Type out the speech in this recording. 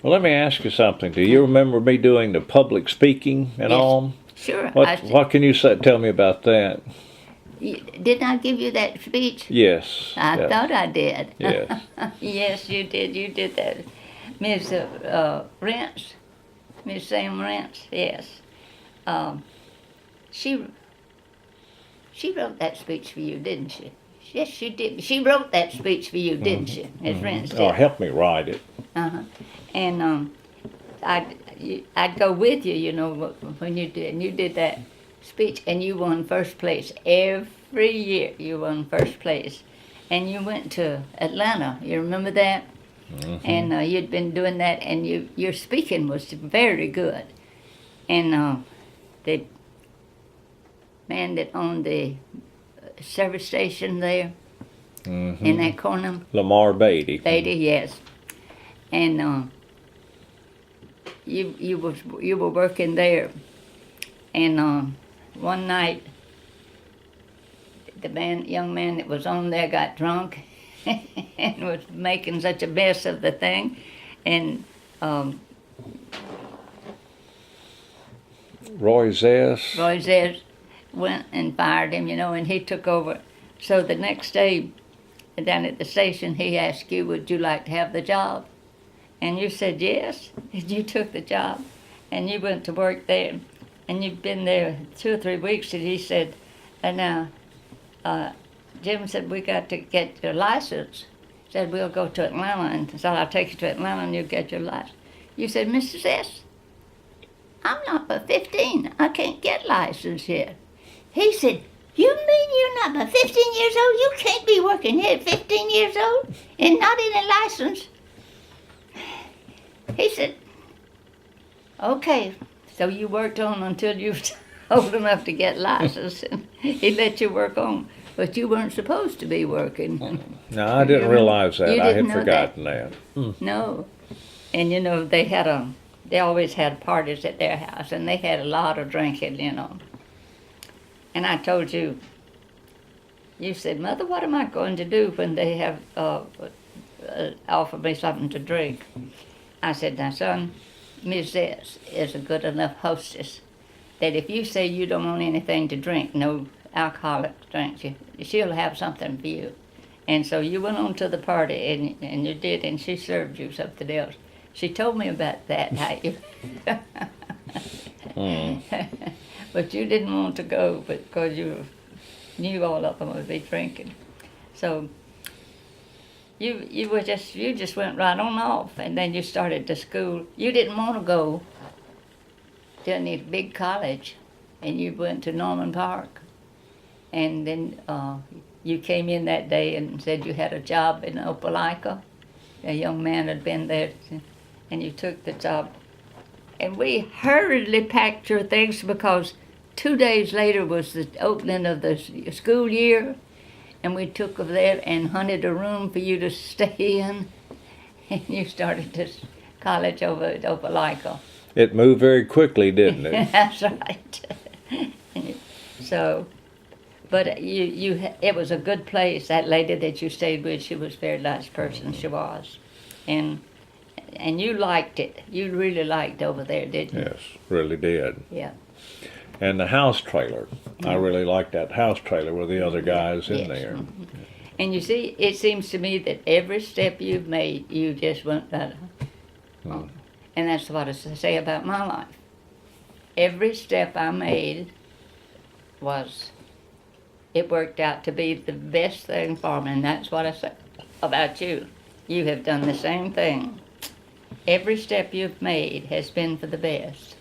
Well, let me ask you something. Do you remember me doing the public speaking and Yes. all? Sure. What can you tell me about that? Didn't I give you that speech? Yes. I yes. thought I did. Yes. Yes, you did. You did that. Miss Rents, Miss Sam Rents, yes. She wrote that speech for you, didn't she? Yes, she did. She wrote that speech for you, didn't she? Miss Rents did. Oh, help me write it. And I'd go with you, you know, when you did that speech, and you won first place every year. You won first place, and you went to Atlanta. You remember that? And you'd been doing that, and your speaking was very good. And the man that owned the service station there in that corner, Lamar Beatty. Beatty, yes. And you were working there, and one night the young man that was on there got drunk and was making such a mess of the thing, and Roy Zess went and fired him, you know, and he took over. So the next day down at the station, he asked you, would you like to have the job? And you said yes, and you took the job, and you went to work there, and you've been there 2 or 3 weeks, and he said, and now, Jim said, we got to get your license. Said, we'll go to Atlanta, and so I'll take you to Atlanta, and you'll get your license. You said, Mrs. S., I'm not but 15. I can't get licensed yet. He said, you mean you're not but 15 years old? You can't be working here at 15 years old and not in a license? He said, okay. So you worked on until you was old enough to get licensed, and he let you work on. But you weren't supposed to be working. No, I didn't realize that. You I didn't had know forgotten that. No. And you know, they always had parties at their house, and they had a lot of drinking, you know. And I told you, you said, Mother, what am I going to do when they have offered me something to drink? I said, now, son, Miss S is a good enough hostess that if you say you don't want anything to drink, no alcoholic drinks, she'll have something for you. And so you went on to the party, and you did, and she served you something else. She told me about that, how you... But you didn't want to go because you knew all of them would be drinking. So you just went right on off, and then you started to school. You didn't want to go to any big college, and you went to Norman Park. And then you came in that day and said you had a job in Opelika. A young man had been there, and you took the job. And we hurriedly packed your things because 2 days later was the opening of the school year, and we took over there and hunted a room for you to stay in, and you started this college over at Opelika. It moved very quickly, didn't it? That's right. So, but it was a good place. That lady that you stayed with, she was a very nice person, she was. And you liked it. You really liked over there, didn't you? Yes, really did. Yeah. And the house trailer. I really liked that house trailer with the other guys in Yes. there. And you see, it seems to me that every step you've made, you just went better. And that's what I say about my life. Every step I made it worked out to be the best thing for me, and that's what I say about you. You have done the same thing. Every step you've made has been for the best.